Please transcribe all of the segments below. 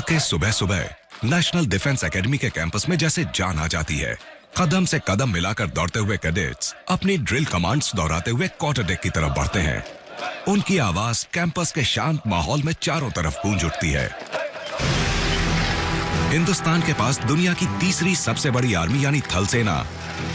के सुबह सुबह नेशनल डिफेंस एकेडमी के कैंपस में जैसे जान आ जाती है। कदम से कदम मिलाकर दौड़ते हुए कैडेट्स अपनी ड्रिल कमांड्स दोहराते हुए क्वार्टर डेक की तरफ बढ़ते हैं। उनकी आवाज कैंपस के शांत माहौल में चारों तरफ गूंज उठती है। हिंदुस्तान के पास दुनिया की तीसरी सबसे बड़ी आर्मी यानी थल सेना,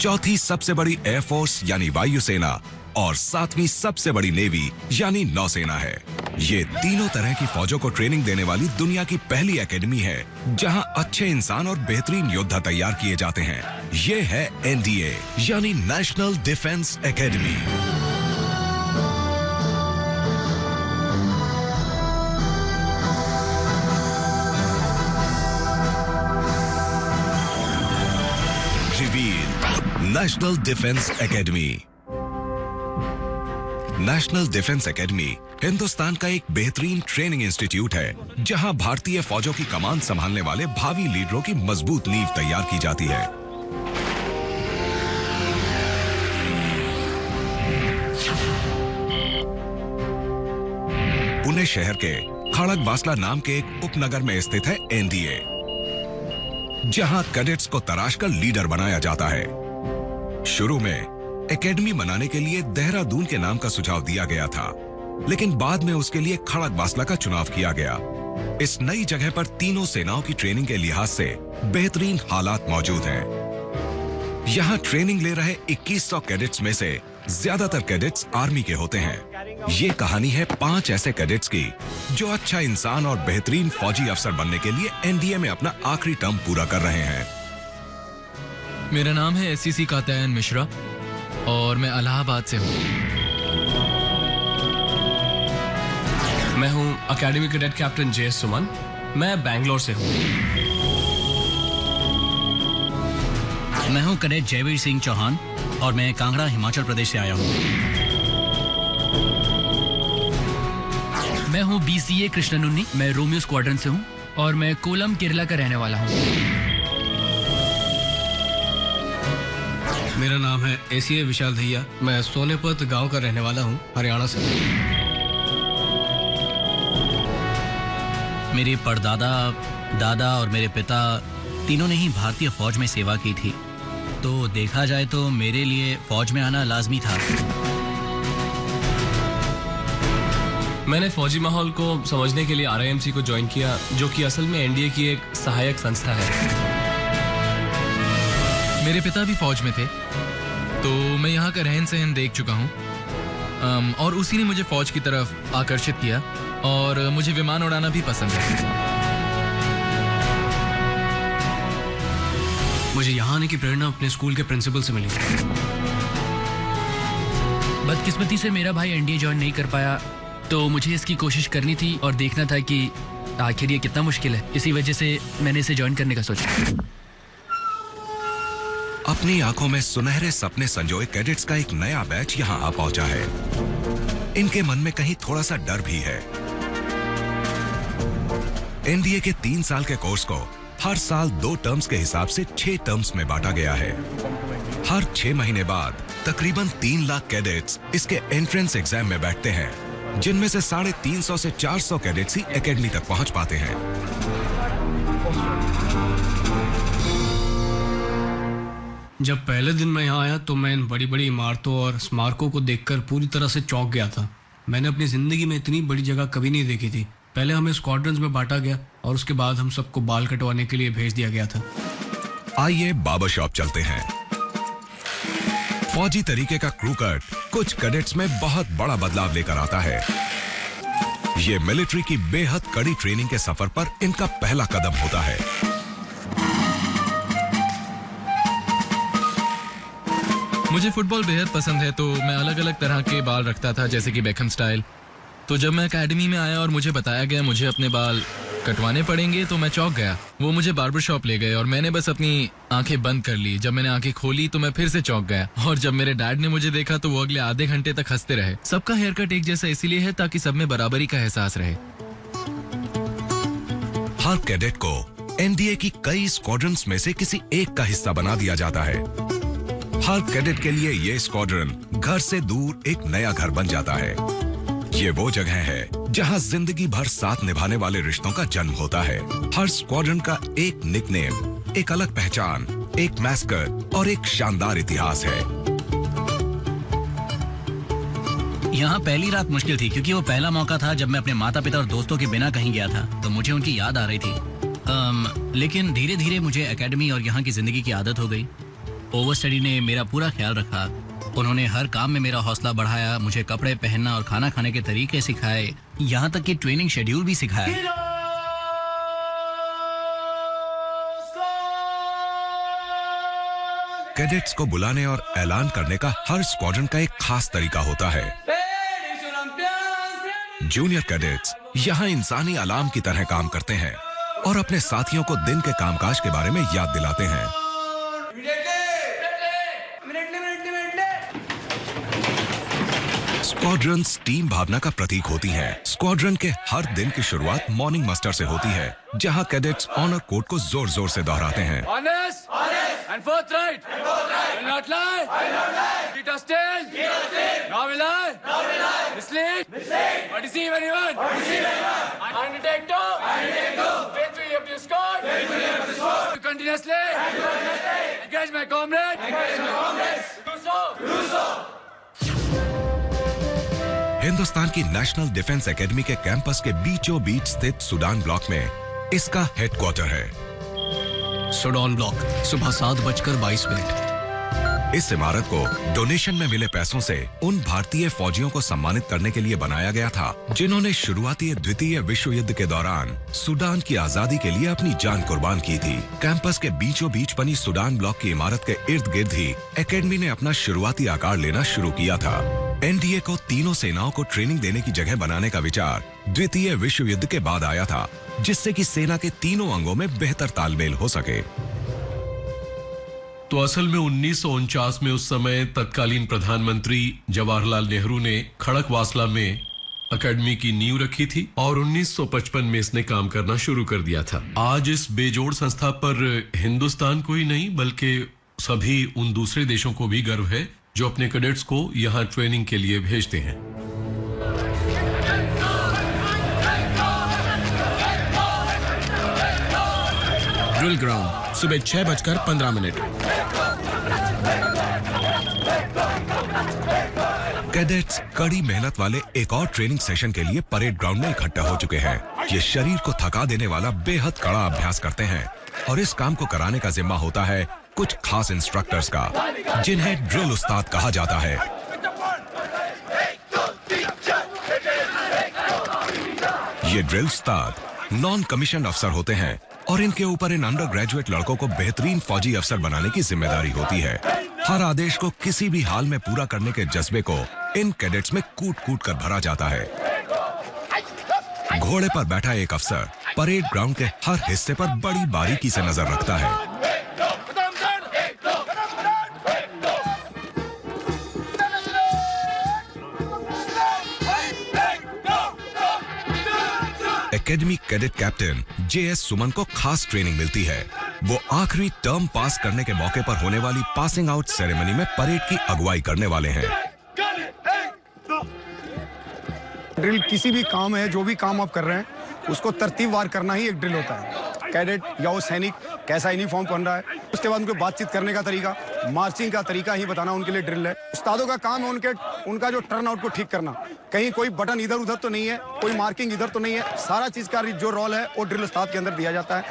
चौथी सबसे बड़ी एयरफोर्स यानी वायुसेना और सातवीं सबसे बड़ी नेवी यानी नौसेना है। ये तीनों तरह की फौजों को ट्रेनिंग देने वाली दुनिया की पहली एकेडमी है, जहां अच्छे इंसान और बेहतरीन योद्धा तैयार किए जाते हैं। ये है एनडीए यानी national defence academy. Reveal national defence academy. National defence academy Hindustan का एक बेहतरीन ट्रेनिंग इंस्टीट्यूट है, जहां भारतीय फौजों की कमान संभालने वाले भावी लीडरों की मजबूत नींव तैयार की जाती है। पुणे शहर के खड़गवासला नाम के एक उपनगर में स्थित है एनडीए, जहां कैडेट्स को तराशकर लीडर बनाया जाता है। शुरू में एकेडमी बनाने के लिए देहरादून के नाम का सुझाव दिया गया था, लेकिन बाद में उसके लिए खड़गवासला का चुनाव किया गया। इस नई जगह पर तीनों सेनाओं की ट्रेनिंग के लिहाज से बेहतरीन हालात मौजूद हैं। यहाँ ट्रेनिंग ले रहे 2100 कैडेट्स में से ज्यादातर कैडेट्स आर्मी के होते हैं। ये कहानी है 5 ऐसे कैडेट्स की जो अच्छा इंसान और बेहतरीन फौजी अफसर बनने के लिए एनडीए में अपना आखिरी टर्म पूरा कर रहे हैं। मेरा नाम है एससीसी कात्यायन मिश्रा और मैं इलाहाबाद से हूँ। मैं हूँ अकेडमी कैडेट कैप्टन जे सुमन। मैं बैंगलोर से हूँ। मैं हूँ कैडेट जयवीर सिंह चौहान और मैं कांगड़ा हिमाचल प्रदेश से आया हूँ। मैं हूँ बीसीए कृष्णनुन्नी। मैं रोमियो स्क्वाड्रन से हूँ और मैं कोलम केरला का रहने वाला हूँ। मेरा नाम है एसीए विशाल धैया। मैं सोनेपत गांव का रहने वाला हूं, हरियाणा से। मेरे परदादा, दादा और मेरे पिता तीनों ने ही भारतीय फौज में सेवा की थी, तो देखा जाए तो मेरे लिए फौज में आना लाजमी था। मैंने फौजी माहौल को समझने के लिए आरआईएमसी को ज्वाइन किया, जो कि असल में एनडीए की एक सहायक संस्था है। मेरे पिता भी फौज में थे, तो मैं यहाँ का रहन सहन देख चुका हूँ और उसी ने मुझे फौज की तरफ आकर्षित किया और मुझे विमान उड़ाना भी पसंद है। मुझे यहाँ आने की प्रेरणा अपने स्कूल के प्रिंसिपल से मिली। बदकिस्मती से मेरा भाई एनडीए ज्वाइन नहीं कर पाया, तो मुझे इसकी कोशिश करनी थी और देखना था कि आखिर ये कितना मुश्किल है। इसी वजह से मैंने इसे ज्वाइन करने का सोचा। अपनी आंखों में सुनहरे सपने संजोए कैडेट्स का एक नया बैच यहाँ आ पहुंचा है। इनके मन में कहीं थोड़ा सा डर भी है। एनडीए के 3 साल के कोर्स को हर साल 2 टर्म्स के हिसाब से 6 टर्म्स में बांटा गया है। हर 6 महीने बाद तकरीबन 3 लाख कैडेट्स इसके एंट्रेंस एग्जाम में बैठते हैं, जिनमें से 350 से 400 कैडेट्स ही एकेडमी तक पहुंच पाते हैं। जब पहले दिन मैं यहाँ आया तो मैं इन बड़ी बड़ी इमारतों और स्मारकों को देखकर पूरी तरह से चौंक गया था। मैंने अपनी जिंदगी में इतनी बड़ी जगह कभी नहीं देखी थी। पहले हमें स्क्वाड्रंस में बांटा गया और उसके बाद हम सबको बाल कटवाने के लिए भेज दिया गया था। आइए बार्बर शॉप चलते हैं। फौजी तरीके का क्रू कट कुछ कैडेट्स में बहुत बड़ा बदलाव लेकर आता है। ये मिलिट्री की बेहद कड़ी ट्रेनिंग के सफर पर इनका पहला कदम होता है। मुझे फुटबॉल बेहद पसंद है, तो मैं अलग अलग तरह के बाल रखता था, जैसे कि बेकहम स्टाइल। तो जब मैं एकेडमी में आया और मुझे बताया गया मुझे अपने बाल कटवाने पड़ेंगे, तो मैं चौंक गया। वो मुझे बार्बर शॉप ले गए और मैंने बस अपनी आंखें बंद कर ली। जब मैंने आंखें खोली तो मैं फिर से चौंक गया और जब मेरे डैड ने मुझे देखा तो वो अगले आधे घंटे तक हंसते रहे। सबका हेयर कट एक जैसा इसीलिए है ताकि सब में बराबरी का एहसास रहे। हर कैडेट को एनडीए की कई स्क्वाड्रंस में से किसी एक का हिस्सा बना दिया जाता है। हर कैडेट के लिए ये स्क्वाड्रन घर से दूर एक नया घर बन जाता है। ये वो जगह है जहां जिंदगी भर साथ निभाने वाले रिश्तों का जन्म होता है। हर स्क्वाड्रन का एक निकनेम, एक अलग पहचान, एक मैस्कट और एक शानदार इतिहास है। यहाँ पहली रात मुश्किल थी क्योंकि वो पहला मौका था जब मैं अपने माता पिता और दोस्तों के बिना कहीं गया था, तो मुझे उनकी याद आ रही थी। लेकिन धीरे धीरे मुझे एकेडमी और यहाँ की जिंदगी की आदत हो गई। ओवर स्टडी ने मेरा पूरा ख्याल रखा। उन्होंने हर काम में मेरा हौसला बढ़ाया, मुझे कपड़े पहनना और खाना खाने के तरीके सिखाए, यहाँ तक कि ट्रेनिंग शेड्यूल भी सिखाया। कैडेट्स को बुलाने और ऐलान करने का हर स्क्वाड्रन का एक खास तरीका होता है। जूनियर कैडेट्स यहाँ इंसानी अलार्म की तरह काम करते हैं और अपने साथियों को दिन के कामकाज के बारे में याद दिलाते हैं। स्क्वाड्रन्स टीम भावना का प्रतीक होती हैं। स्क्वाड्रन के हर दिन की शुरुआत मॉर्निंग मस्टर से होती है, जहां कैडेट्स ऑनर कोड को जोर जोर से दोहराते हैं। And forthright. Will not lie. Keep us still. Now will I. Mislead. Or deceive anyone. And take two. Faithfully up to score. Continuously. Engage my comrades. Do so. Hindustan की national defence academy के campus के बीचों बीच स्थित Sudan block में इसका headquarter है। Sudan block, सुबह 7:22। इस इमारत को डोनेशन में मिले पैसों से उन भारतीय फौजियों को सम्मानित करने के लिए बनाया गया था जिन्होंने शुरुआती द्वितीय विश्व युद्ध के दौरान सूडान की आजादी के लिए अपनी जान कुर्बान की थी। कैंपस के बीचों बीच बनी सूडान ब्लॉक की इमारत के इर्द गिर्द ही एकेडमी ने अपना शुरुआती आकार लेना शुरू किया था। एनडीए को तीनों सेनाओं को ट्रेनिंग देने की जगह बनाने का विचार द्वितीय विश्व युद्ध के बाद आया था, जिससे कि सेना के तीनों अंगों में बेहतर तालमेल हो सके। तो असल में 1949 में उस समय तत्कालीन प्रधानमंत्री जवाहरलाल नेहरू ने खड़कवासला में एकेडमी की नींव रखी थी और 1955 में इसने काम करना शुरू कर दिया था। आज इस बेजोड़ संस्था पर हिंदुस्तान को ही नहीं बल्कि सभी उन दूसरे देशों को भी गर्व है जो अपने कैडेट्स को यहाँ ट्रेनिंग के लिए भेजते हैं। ड्रिल ग्राउंड, सुबह 6:15। कैडेट्स कड़ी मेहनत वाले एक और ट्रेनिंग सेशन के लिए परेड ग्राउंड में इकट्ठा हो चुके हैं। ये शरीर को थका देने वाला बेहद कड़ा अभ्यास करते हैं और इस काम को कराने का जिम्मा होता है कुछ खास इंस्ट्रक्टर्स का, जिन्हें ड्रिल उस्ताद कहा जाता है। ये ड्रिल उस्ताद नॉन कमीशन अफसर होते हैं और इनके ऊपर इन अंडर ग्रेजुएट लड़कों को बेहतरीन फौजी अफसर बनाने की जिम्मेदारी होती है। हर आदेश को किसी भी हाल में पूरा करने के जज्बे को इन कैडेट्स में कूट कूट कर भरा जाता है। घोड़े पर बैठा एक अफसर परेड ग्राउंड के हर हिस्से पर बड़ी बारीकी से नजर रखता है। एकेडमी कैडेट कैप्टन जेएस सुमन को खास ट्रेनिंग मिलती है। वो आखिरी टर्म पास करने के मौके पर होने वाली पासिंग आउट सेरेमनी में परेड की अगुवाई करने वाले हैं। ड्रिल किसी भी काम है, जो भी काम आप कर रहे हैं उसको तरतीबवार करना ही एक ड्रिल होता है। कैडेट या वो सैनिक कैसा यूनिफॉर्म पहन रहा है, उसके बाद उनको बातचीत करने का तरीका, मार्चिंग का तरीका ही बताना उनके लिए ड्रिल है। उस्तादों का काम है उनका जो टर्न आउट को ठीक करना। कहीं कोई बटन इधर उधर तो नहीं है, कोई मार्किंग इधर तो नहीं है। सारा चीज का जो रोल है वो ड्रिल उस्ताद के अंदर दिया जाता है।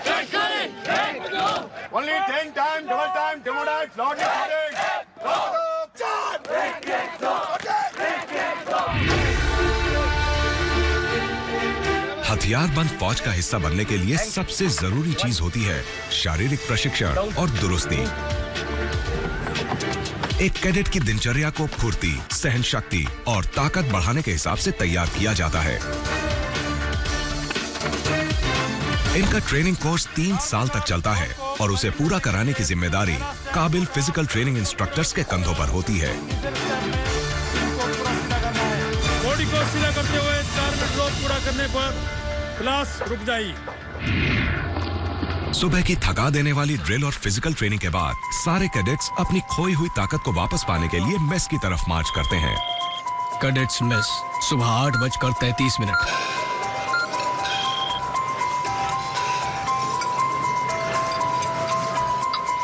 हथियारबंद फौज का हिस्सा बनने के लिए सबसे जरूरी चीज होती है शारीरिक प्रशिक्षण और दुरुस्ती। एक कैडेट की दिनचर्या को फुर्ती, सहन शक्ति और ताकत बढ़ाने के हिसाब से तैयार किया जाता है। इनका ट्रेनिंग कोर्स 3 साल तक चलता है और उसे पूरा कराने की जिम्मेदारी काबिल फिजिकल ट्रेनिंग इंस्ट्रक्टर्स के कंधों पर होती है। बॉडी को सीधा करते हुए 4 मिनट रोक पूरा करने पर क्लास रुक जाएगी। सुबह की थका देने वाली ड्रिल और फिजिकल ट्रेनिंग के बाद सारे कैडेट्स अपनी खोई हुई ताकत को वापस पाने के लिए मेस की तरफ मार्च करते हैं। कैडेट्स मेस, सुबह 8:33।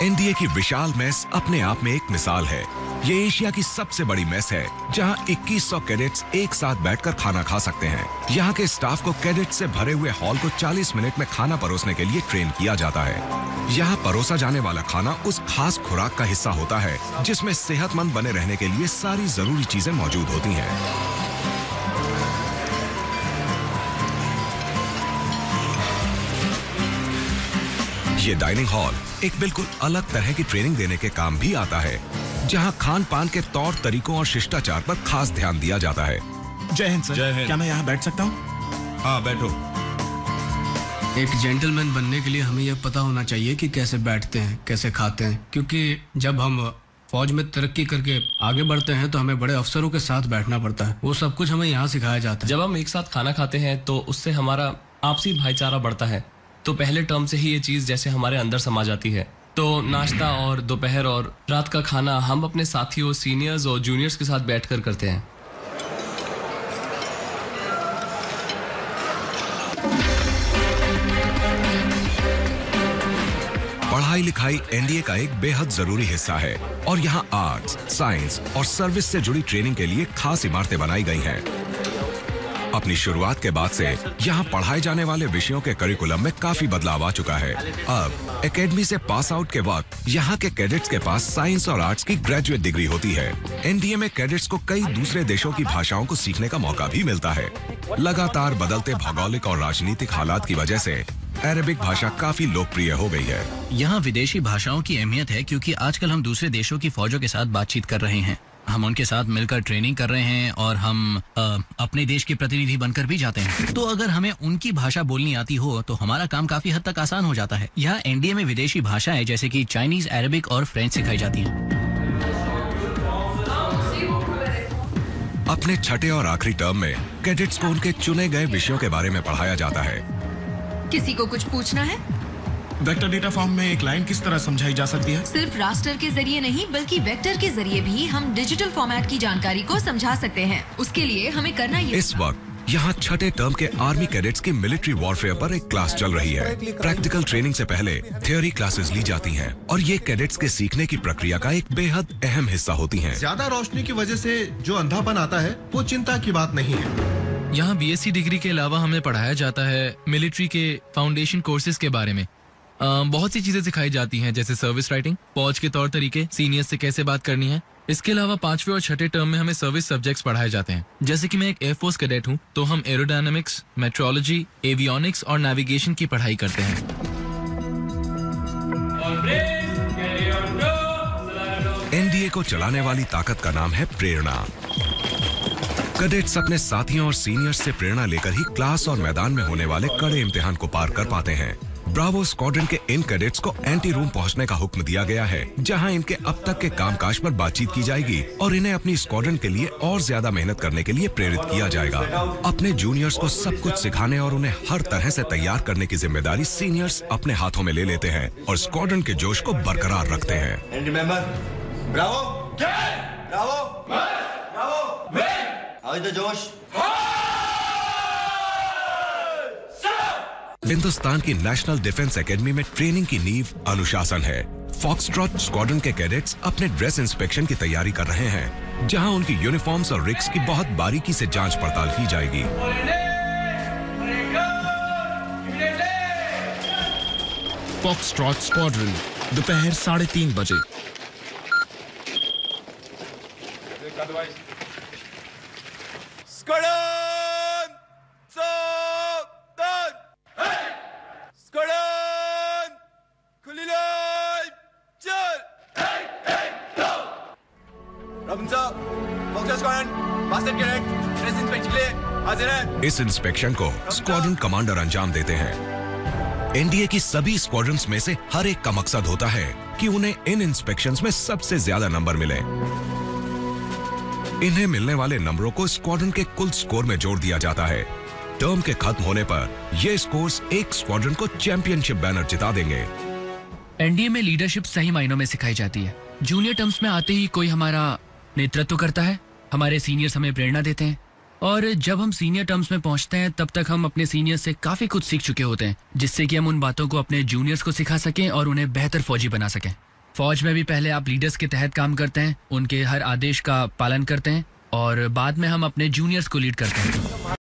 एनडीए की विशाल मेस अपने आप में एक मिसाल है। ये एशिया की सबसे बड़ी मेस है, जहां 2100 कैडेट्स एक साथ बैठकर खाना खा सकते हैं। यहाँ के स्टाफ को कैडेट से भरे हुए हॉल को 40 मिनट में खाना परोसने के लिए ट्रेन किया जाता है। यहाँ परोसा जाने वाला खाना उस खास खुराक का हिस्सा होता है, जिसमें सेहतमंद बने रहने के लिए सारी जरूरी चीजें मौजूद होती हैं। ये डाइनिंग हॉल एक बिल्कुल अलग तरह की ट्रेनिंग देने के काम भी आता है, जहां खान पान के तौर तरीकों और शिष्टाचार पर खास ध्यान दिया जाता है। जय हिंद सर। जय हिंद। क्या मैं यहाँ बैठ सकता हूँ? हाँ बैठो। एक जेंटलमैन बनने के लिए हमें यह पता होना चाहिए कि कैसे बैठते हैं, कैसे खाते हैं, क्योंकि जब हम फौज में तरक्की करके आगे बढ़ते हैं तो हमें बड़े अफसरों के साथ बैठना पड़ता है। वो सब कुछ हमें यहाँ सिखाया जाता है। जब हम एक साथ खाना खाते हैं तो उससे हमारा आपसी भाईचारा बढ़ता है। तो पहले टर्म से ही ये चीज जैसे हमारे अंदर समा जाती है। तो नाश्ता और दोपहर और रात का खाना हम अपने साथियों, सीनियर्स और जूनियर्स के साथ बैठकर करते हैं। पढ़ाई लिखाई एनडीए का एक बेहद जरूरी हिस्सा है और यहाँ आर्ट्स, साइंस और सर्विस से जुड़ी ट्रेनिंग के लिए खास इमारतें बनाई गई हैं। अपनी शुरुआत के बाद से यहाँ पढ़ाए जाने वाले विषयों के करिकुलम में काफी बदलाव आ चुका है। अब एकेडमी से पास आउट के बाद यहाँ के कैडेट्स के पास साइंस और आर्ट्स की ग्रेजुएट डिग्री होती है। एनडीए में कैडेट्स को कई दूसरे देशों की भाषाओं को सीखने का मौका भी मिलता है। लगातार बदलते भौगोलिक और राजनीतिक हालात की वजह से अरबिक भाषा काफी लोकप्रिय हो गई है। यहाँ विदेशी भाषाओं की अहमियत है क्योंकि आजकल हम दूसरे देशों की फौजों के साथ बातचीत कर रहे हैं। हम उनके साथ मिलकर ट्रेनिंग कर रहे हैं और हम अपने देश के प्रतिनिधि बनकर भी जाते हैं। तो अगर हमें उनकी भाषा बोलनी आती हो तो हमारा काम काफी हद तक आसान हो जाता है। यहाँ एनडीए में विदेशी भाषाएं जैसे कि चाइनीज, अरबिक और फ्रेंच सिखाई जाती हैं। अपने छठे और आखिरी टर्म में कैडेट्स को उनके चुने गए विषयों के बारे में पढ़ाया जाता है। किसी को कुछ पूछना है? वेक्टर डेटा फॉर्म में एक लाइन किस तरह समझाई जा सकती है? सिर्फ रास्टर के जरिए नहीं बल्कि वेक्टर के जरिए भी हम डिजिटल फॉर्मेट की जानकारी को समझा सकते हैं। उसके लिए हमें करना ये इस वक्त यहाँ छठे टर्म के आर्मी कैडेट्स की मिलिट्री वॉरफेयर पर एक क्लास चल रही है। प्रैक्टिकल ट्रेनिंग से पहले थियोरी क्लासेस ली जाती हैं और ये कैडेट्स के सीखने की प्रक्रिया का एक बेहद अहम हिस्सा होती हैं। ज्यादा रोशनी की वजह से जो अंधापन आता है वो चिंता की बात नहीं है। यहाँ बीएससी डिग्री के अलावा हमें पढ़ाया जाता है मिलिट्री के फाउंडेशन कोर्सेज के बारे में। बहुत सी चीजें सिखाई जाती हैं जैसे सर्विस राइटिंग, फौज के तौर तरीके, सीनियर्स से कैसे बात करनी है। इसके अलावा 5वें और 6ठे टर्म में हमें सर्विस सब्जेक्ट्स पढ़ाए जाते हैं। जैसे कि मैं एक एयरफोर्स कैडेट हूँ तो हम एरोडायनामिक्स, मेट्रोलॉजी, एवियोनिक्स और नेविगेशन की पढ़ाई करते हैं। एनडीए को चलाने वाली ताकत का नाम है प्रेरणा। कैडेट्स अपने साथियों और सीनियर्स से प्रेरणा लेकर ही क्लास और मैदान में होने वाले कड़े इम्तिहान को पार कर पाते हैं। ब्रावो स्क्वाड्रन के इन कैडेट्स को एंटी रूम पहुंचने का हुक्म दिया गया है, जहां इनके अब तक के कामकाज पर बातचीत की जाएगी और इन्हें अपनी स्क्वाड्रन के लिए और ज्यादा मेहनत करने के लिए प्रेरित किया जाएगा। अपने जूनियर्स को सब कुछ सिखाने और उन्हें हर तरह से तैयार करने की जिम्मेदारी सीनियर्स अपने हाथों में ले लेते हैं और स्क्वाड्रन के जोश को बरकरार रखते हैं। जोश हिंदुस्तान की नेशनल डिफेंस एकेडमी में ट्रेनिंग की नींव अनुशासन है। फॉक्सट्रॉट स्क्वाड्रन के कैडेट्स अपने ड्रेस इंस्पेक्शन की तैयारी कर रहे हैं, जहां उनकी यूनिफॉर्म्स और रिग्स की बहुत बारीकी से जांच पड़ताल की जाएगी। फॉक्सट्रॉट स्क्वाड्रन दोपहर 3:30 बजे। इस इंस्पेक्शन को स्क्वाड्रन कमांडर अंजाम देते हैं। एनडीए की सभी स्क्वाड्रन्स में से हर एक का मकसद होता है कि उन्हें इन इंस्पेक्शंस में सबसे ज्यादा नंबर मिले। इन्हें मिलने वाले नंबरों को स्क्वाड्रन के कुल स्कोर में जोड़ दिया जाता है। टर्म के खत्म होने पर ये स्कोर्स एक स्क्वाड्रन को चैंपियनशिप बैनर जिता देंगे। एनडीए में लीडरशिप सही मायनों में सिखाई जाती है। जूनियर टर्म्स में आते ही कोई हमारा नेतृत्व करता है, हमारे सीनियर्स हमें प्रेरणा देते हैं और जब हम सीनियर टर्म्स में पहुंचते हैं तब तक हम अपने सीनियर्स से काफी कुछ सीख चुके होते हैं, जिससे कि हम उन बातों को अपने जूनियर्स को सिखा सकें और उन्हें बेहतर फौजी बना सकें। फौज में भी पहले आप लीडर्स के तहत काम करते हैं, उनके हर आदेश का पालन करते हैं और बाद में हम अपने जूनियर्स को लीड करते हैं।